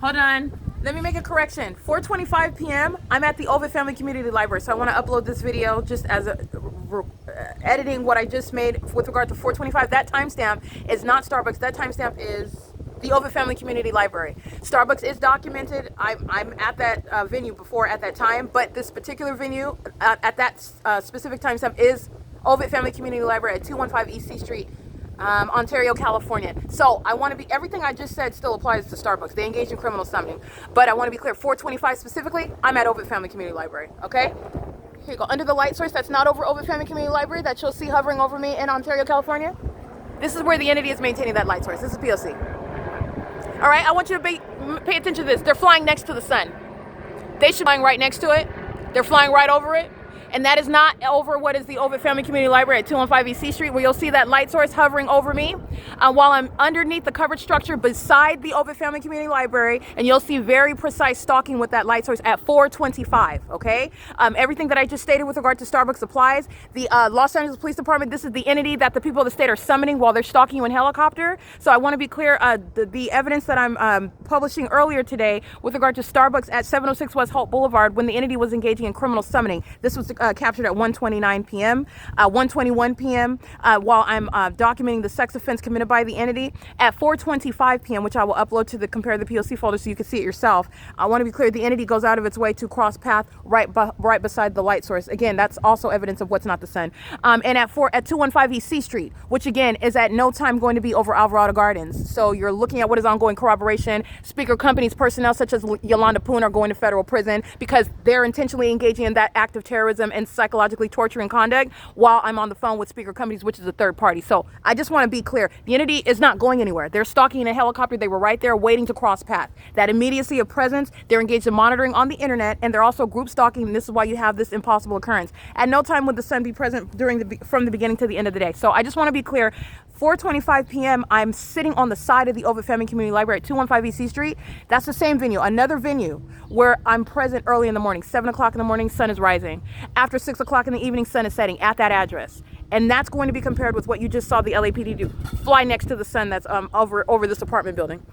Hold on. Let me make a correction. 4:25 p.m. I'm at the Ovid Family Community Library, so I want to upload this video just as a editing what I just made with regard to 4:25. That timestamp is not Starbucks. That timestamp is the Ovid Family Community Library. Starbucks is documented. I'm at that venue before at that time, but this particular venue at that specific timestamp is Ovid Family Community Library at 215 East C Street. Ontario, California. So I want to be, everything I just said still applies to Starbucks. They engage in criminal summoning. But I want to be clear, 4:25 specifically, I'm at Ovid Family Community Library, okay? Here you go. Under the light source that's not over Ovid Family Community Library that you'll see hovering over me in Ontario, California, this is where the entity is maintaining that light source. This is P.O.C. All right, I want you to pay attention to this. They're flying next to the sun. They should be flying right next to it. They're flying right over it. And that is not over what is the Ovid Family Community Library at 215 East C Street, where you'll see that light source hovering over me while I'm underneath the coverage structure beside the Ovid Family Community Library, and you'll see very precise stalking with that light source at 4:25, okay? Everything that I just stated with regard to Starbucks applies. The Los Angeles Police Department, this is the entity that the people of the state are summoning while they're stalking you in helicopter. So I want to be clear, the evidence that I'm publishing earlier today with regard to Starbucks at 706 West Holt Boulevard when the entity was engaging in criminal summoning, this was captured at 1:29 p.m., 1:21 p.m., while I'm documenting the sex offense committed by the entity at 4:25 p.m., which I will upload to the Compare the P.O.C. folder so you can see it yourself. I want to be clear, the entity goes out of its way to cross path right beside the light source. Again, that's also evidence of what's not the sun. And at 215 East C Street, which again is at no time going to be over Alvarado Gardens. So you're looking at what is ongoing corroboration. Speaker companies personnel such as Yolanda Poon are going to federal prison because they're intentionally engaging in that act of terrorism and psychologically torturing conduct while I'm on the phone with speaker companies, which is a third party. So I just want to be clear. The entity is not going anywhere. They're stalking in a helicopter. They were right there waiting to cross path. That immediacy of presence, they're engaged in monitoring on the internet, and they're also group stalking, and this is why you have this impossible occurrence. At no time would the sun be present from the beginning to the end of the day. So I just want to be clear. 4:25 p.m. I'm sitting on the side of the Ovid Family Community Library at 215 East C Street. That's the same venue, another venue where I'm present early in the morning. 7 o'clock in the morning, sun is rising. After 6 o'clock in the evening, sun is setting at that address. And that's going to be compared with what you just saw the LAPD do. Fly next to the sun that's over this apartment building.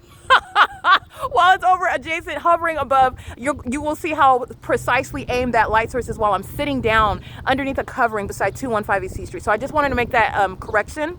While it's over adjacent, hovering above, you will see how precisely aimed that light source is while I'm sitting down underneath a covering beside 215 East C Street. So I just wanted to make that correction,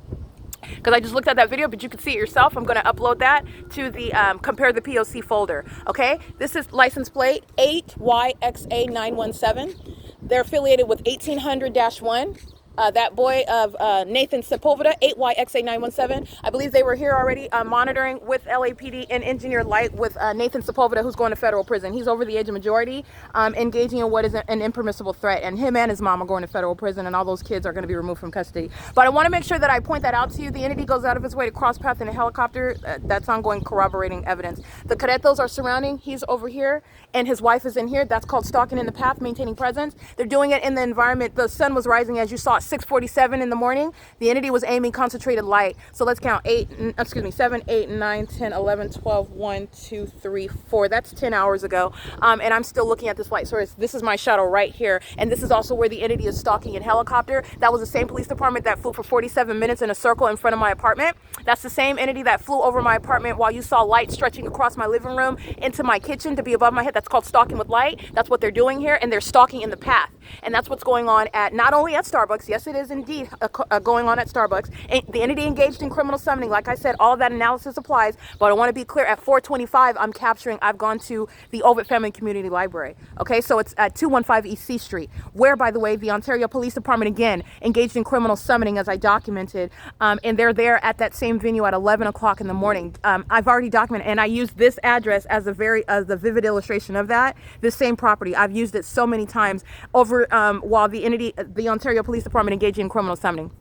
because I just looked at that video, but you can see it yourself. I'm going to upload that to the Compare the P.O.C. folder. Okay, this is license plate 8YXA917. They're affiliated with 1800-1. That boy of Nathan Sepulveda, 8YXA917. I believe they were here already monitoring with LAPD and Engineer Light with Nathan Sepulveda, who's going to federal prison. He's over the age of majority, engaging in what is an impermissible threat. And him and his mom are going to federal prison, and all those kids are going to be removed from custody. But I want to make sure that I point that out to you. The entity goes out of its way to cross path in a helicopter. That's ongoing corroborating evidence. The cadetos are surrounding. He's over here, and his wife is in here. That's called stalking in the path, maintaining presence. They're doing it in the environment. The sun was rising, as you saw, 6:47 in the morning. The entity was aiming concentrated light. So let's count 7, 8, 9, 10, 11, 12, 1, 2, 3, 4. That's 10 hours ago. And I'm still looking at this light source. This is my shadow right here. And this is also where the entity is stalking in helicopter. That was the same police department that flew for 47 minutes in a circle in front of my apartment. That's the same entity that flew over my apartment while you saw light stretching across my living room into my kitchen to be above my head. That's called stalking with light. That's what they're doing here. And they're stalking in the path. And that's what's going on at, not only at Starbucks, yes, it is indeed going on at Starbucks. And the entity engaged in criminal summoning, like I said, all of that analysis applies. But I want to be clear, at 4:25, I've gone to the Ovid Family Community Library. Okay, so it's at 215 East C Street, where, by the way, the Ontario Police Department, again, engaged in criminal summoning, as I documented. And they're there at that same venue at 11 o'clock in the morning. I've already documented, and I used this address as the vivid illustration of that. This same property, I've used it so many times over while the Ontario Police Department engaged in criminal summoning.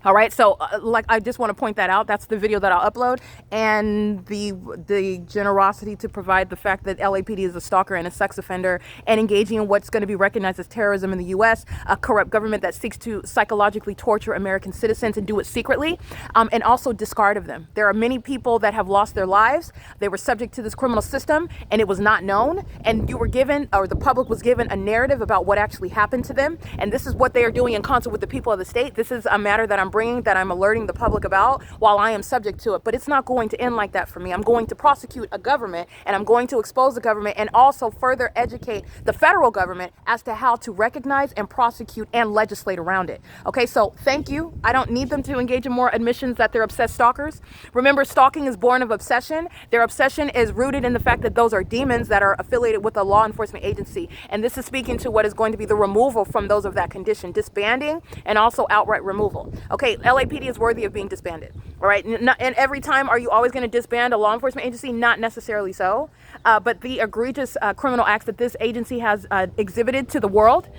All right, so like I just want to point that out. That's the video that I'll upload, and the generosity to provide the fact that LAPD is a stalker and a sex offender and engaging in what's going to be recognized as terrorism in the U.S., a corrupt government that seeks to psychologically torture American citizens and do it secretly, and also discard of them. There are many people that have lost their lives. They were subject to this criminal system, and it was not known, and you were given, or the public was given, a narrative about what actually happened to them, and this is what they are doing in concert with the people of the state. This is a matter that I'm bringing, that I'm alerting the public about, while I am subject to it. But it's not going to end like that for me. I'm going to prosecute a government, and I'm going to expose the government, and also further educate the federal government as to how to recognize and prosecute and legislate around it. Okay, so thank you. I don't need them to engage in more admissions that they're obsessed stalkers. Remember, stalking is born of obsession. Their obsession is rooted in the fact that those are demons that are affiliated with a law enforcement agency. And this is speaking to what is going to be the removal from those of that condition, disbanding and also outright removal. Okay, LAPD is worthy of being disbanded. All right, and every time, are you always going to disband a law enforcement agency? Not necessarily so. But the egregious criminal acts that this agency has exhibited to the world,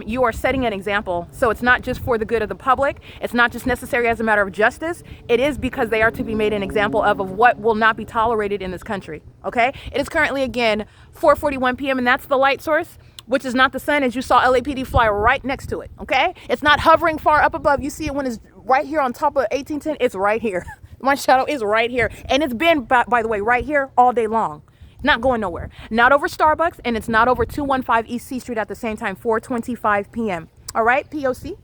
you are setting an example. So it's not just for the good of the public. It's not just necessary as a matter of justice. It is because they are to be made an example of what will not be tolerated in this country. Okay, it is currently, again, 4:41 p.m. and that's the light source, which is not the sun, as you saw LAPD fly right next to it. Okay, it's not hovering far up above. You see it when it's right here on top of 1810. It's right here. My shadow is right here, and it's been, by the way, right here all day long. Not going nowhere. Not over Starbucks, and it's not over 215 East C Street at the same time, 4:25 p.m. All right, P.O.C.